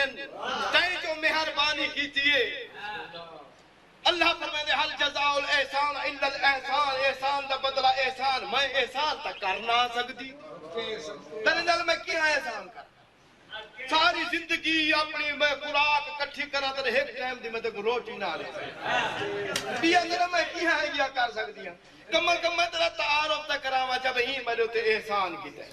محسنن تائیں جو مہربانی کیتی ہے اللہ فرمائے حل جزاء الاحسان الا الاحسان احسان دا بدلہ احسان میں احسان تا کرنا سکتی تیرے نال میں کیا احسان کر ساری زندگی اپنی میں خوراک کٹھی کرا تے ایک ٹائم دی میں تے روٹی نہ لے بیا ذرا میں کیا ہے کیا کر سکتی ہوں کم تیرا تعارف تا کراوا جب ہی میں تے احسان کیتا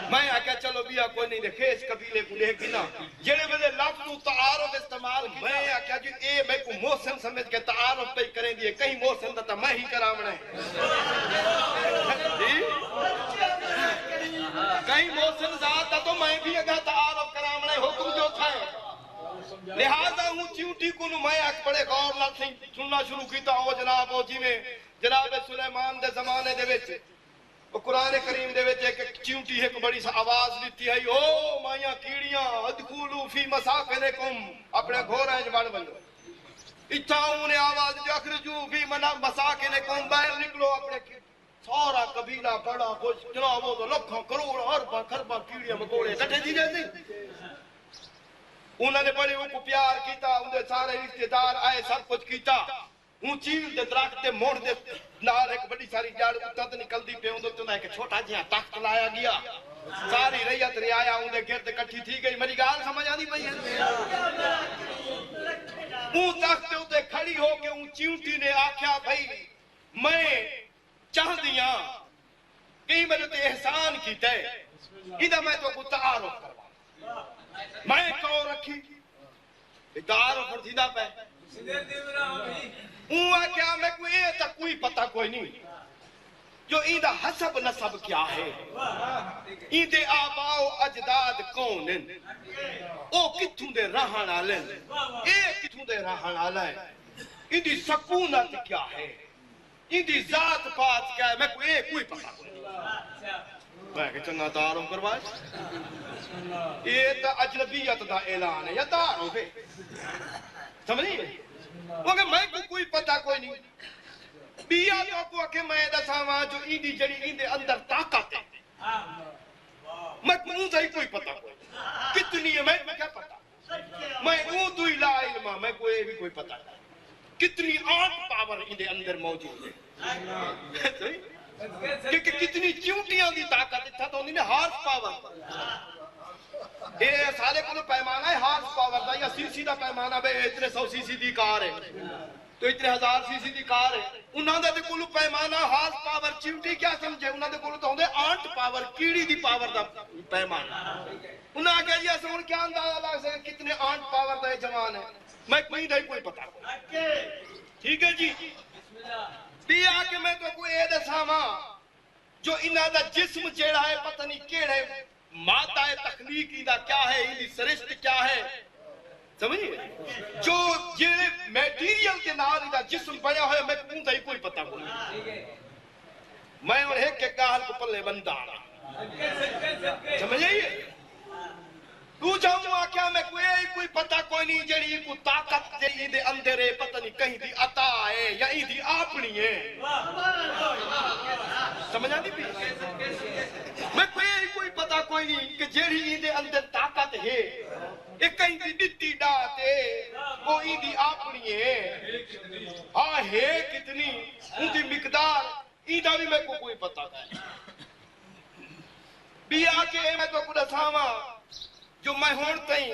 میں آکھیا چلو بیا کوئی نہیں دیکھے اس قبیلے کو لے گنا جڑے ویلے لفظ تو تعارف استعمال میں آکھیا جی اے میں کو محسن سمجھ کے تعارف پہ کریں دی کہیں محسن دا میں ہی کراونا ہے کہیں محسن ذات دا تو میں بھی اگا تعارف کراونا ہے حکم جو تھا لہذا ہوں چیوٹی کو میں آکھ بڑے غور نال سننا شروع کیتا ہو جناب ہو جی میں جناب سلیمان دے زمانے دے وچ قرآن کریم دے وچ ایک چیوٹی ایک بڑی سا آواز دیتی ہے او مائیاں کیڑیاں ادخولو فی مساکنکم اپنے گھوراں وچ بن بنو اتھاؤں نے آواز دی اخرجو فی مساکنکم باہر نکلو اپنے سارا قبیلہ بڑا خوش جناب وہ تو لکھاں کروڑ ارباں خرباں کیڑیاں مکوڑے کٹھے دی جائے انہوں نے بڑے کو پیار کیتا انہیں سارے رشتہ دار آئے سب کچھ کیتا ہوں چیل دے درخت دے موڑ دے نال ایک بڑی ساری جاڑ اتت نکل دی پہ اندر تو ایک چھوٹا جہاں تخت لایا گیا ساری ریت رعایا انہیں گرد کٹھی تھی گئی میری گال سمجھ آنی پئی ہے اون تخت تے کھڑی ہو کے اون چیونٹی نے آکھیا بھائی میں چاہ دیاں کہیں میں تے احسان کیتا ہے ادھا میں تو کو تعارف کروا میں کہو رکھی تعارف پر سیدھا پہ اون کیا میں کوئی اے تک کوئی پتہ کوئی نہیں جو ایدہ حسب نسب کیا ہے ایدے آباؤ اجداد کون ہیں او کتھوں دے رہن آلیں اے کتھوں دے رہن آلیں ایدی سکونت کیا ہے ایدی ذات پات کیا ہے میں کوئی اے کوئی پتہ کوئی نہیں میں کہ چنگا تعارف کروائے یہ تا اجنبیت دا اعلان ہے یا تعارف ہے سمجھیں وہ میں کو کوئی پتہ کوئی نہیں بیا تو کو کہ میں دسا وا جو ایندی جڑی ایندے اندر طاقت ہے میں کو سے کوئی پتہ کوئی کتنی ہے میں کیا پتہ میں او تو لا علم میں کوئی بھی کوئی پتہ کتنی آرٹ پاور ایندے اندر موجود ہے کہ کتنی چیونٹیاں دی طاقت تھا تو انہیں ہارس پاور اے سارے کو پیمانہ ہے ہارس پاور دا یا سی سی دا پیمانہ بے اتنے 100 سی سی دی کار ہے تو اتنے 1000 سی سی دی کار ہے انہاں دے کولو پیمانہ ہارس پاور چیونٹی کیا سمجھے انہاں دے کولو تو ہوندے آنٹ پاور کیڑی دی پاور دا پیمانہ انہاں کہا جی اساں کیا اندازہ لگ سکے کتنے آنٹ پاور دا جوان ہے میں کوئی نہیں کوئی پتہ ٹھیک ہے جی بیا کہ میں تو کوئی اے دساواں جو انہاں دا جسم جیڑا ہے پتہ نہیں کیڑے مادہ تخلیقی دا کیا ہے انہی سرشت کیا ہے سمجھئے جو یہ میٹیریل کے نال دا جسم بنیا ہوئے میں کون تھا ہی کوئی پتہ کوئی میں اور ایک ایک گاہل کو پلے بندہ سمجھئے تو جاؤں آکھیا میں کوئی پتہ کوئی نہیں جڑی کو طاقت دے دے اندر ہے پتہ نہیں کہیں دی عطا ہے یا ہی دی آپنی ہے سمجھا دی بھی میں کوئی پتہ کوئی نہیں کہ جڑی دے اندر طاقت ہے ایک کہیں دی ڈٹی ڈات ہے وہ ہی دی آپنی ہے ہاں ہے کتنی ان دی مقدار ایدہ بھی میں کو کوئی پتہ نہیں بیا کے میں تو کچھ ساما جو میں ہوڑتا ہی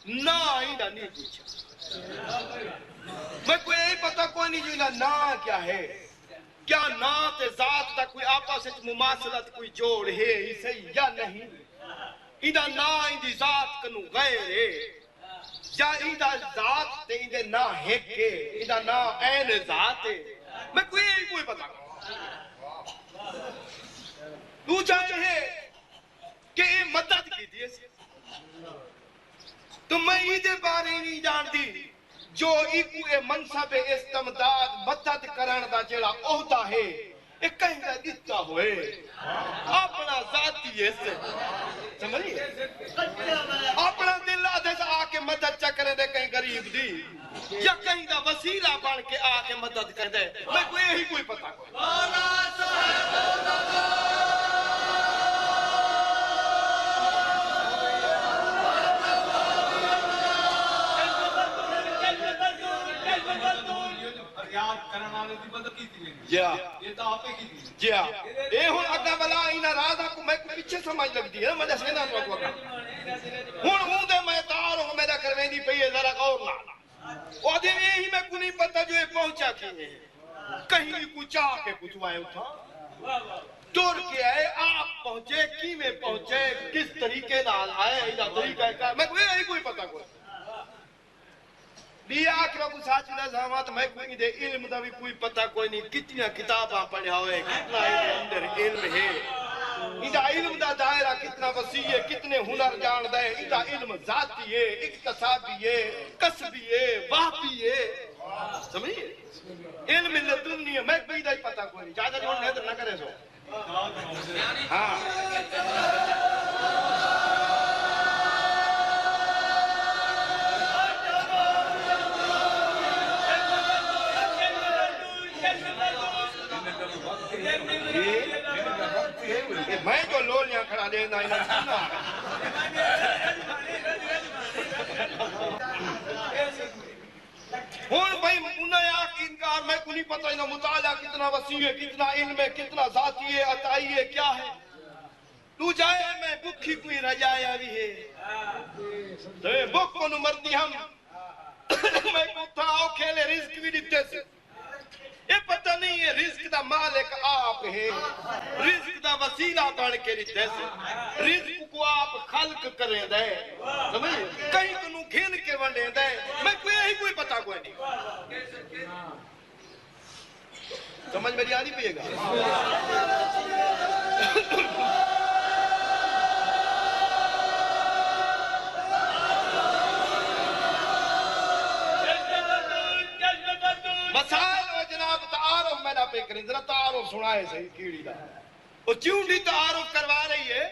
نا ایدہ نہیں پوچھا میں کوئی یہی پتہ کوئی نہیں جو نا کیا ہے کیا نا تے ذات تا کوئی آپا سے مماثلت کوئی جوڑ ہے اسے یا نہیں ایدہ نا ایدی ذات کنو غیر ہے یا ایدہ ذات تے ایدے نا ہے کے ایدہ نا این ذات ہے میں کوئی پتہ تو چاہے ہے کہ یہ مدد کی دیئے سے تو میں ایدے بارے نہیں جان دی جو ایکو منصب استمداد مدد کرن دا جڑا عہدہ ہے ایک کہیں دا دیتا ہوئے اپنا ذاتی ہے سے سمجھئے اپنا دل آدھے سے آکے مدد چکرے دے کہیں غریب دی یا کہیں دا وسیلہ بڑھ کے آکے مدد کر دے میں کوئی یہی کوئی پتہ کوئی جی جی اے ہن اگا بلا اینا راز کو میں پیچھے سمجھ لگدی ہے مجھے سینا تو کو ہن ہوں دے میں تار ہوں میرا کرویندی پئی ہے ذرا غور نہ او دے یہی میں کو نہیں پتہ جو یہ پہنچا کی کہیں بھی کچھ آ کے پوچھوائے اٹھا دور کے آئے آپ پہنچے کی میں پہنچے کس طریقے نال آئے ایدہ طریقہ ہے میں کوئی پتہ کوئی بھی آخرہ کو ساتھ نہ زامات میں کوئی دے علم دا بھی کوئی پتہ کوئی نہیں کتنی کتاباں پڑھا ہوئے کتنا اندر علم ہے ایدہ علم دا دائرہ کتنا وسیع ہے کتنے ہنر جان دے ایدہ علم ذاتی ہے اقتصابی ہے کسبی ہے واقعی ہے سمجھئے علم لدنی ہے میں کوئی دا ہی پتہ کوئی نہیں جاجہ جو نیدر نہ کرے سو ہاں میں جو لولیاں کھڑا دینا انہیں سننا ہون بھائی انہیں آکھ انکار میں کو نہیں پتہ انہیں مطالعہ کتنا وسیع ہے کتنا علم ہے کتنا ذاتی ہے عطائی ہے کیا ہے تو جائے میں بکھی کوئی رجایا بھی ہے تو بک کو نمرتی ہم میں کو تھاؤ کھیلے رزق بھی دیتے سے یہ پتہ نہیں ہے رزق دا مالک آپ ہے رزق دا وسیلہ بڑھ کے دیتے سے رزق کو آپ خلق کریں دے سمجھے کہیں کنو گھن کے ونڈے دے میں کوئی پتہ کوئی نہیں سمجھ میری آنی پیے گا مسائل و جناب تعارف میں نہ پہ کریں ذرا تعارف سنائے صحیح کیڑی دا وہ چونڈی تعارف کروا رہی ہے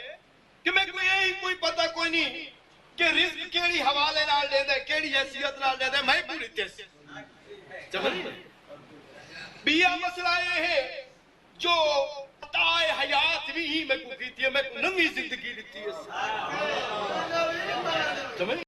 کہ میں کوئی پتہ کوئی نہیں کہ رزق کیڑی حوالے نال دے دے کیڑی حیثیت نال دے دے میں پوری تیس سمجھ بیا مسئلہ یہ ہے جو عطائے حیات بھی ہی میں کو کیتی ہے میں کو نمی زندگی دیتی ہے سمجھ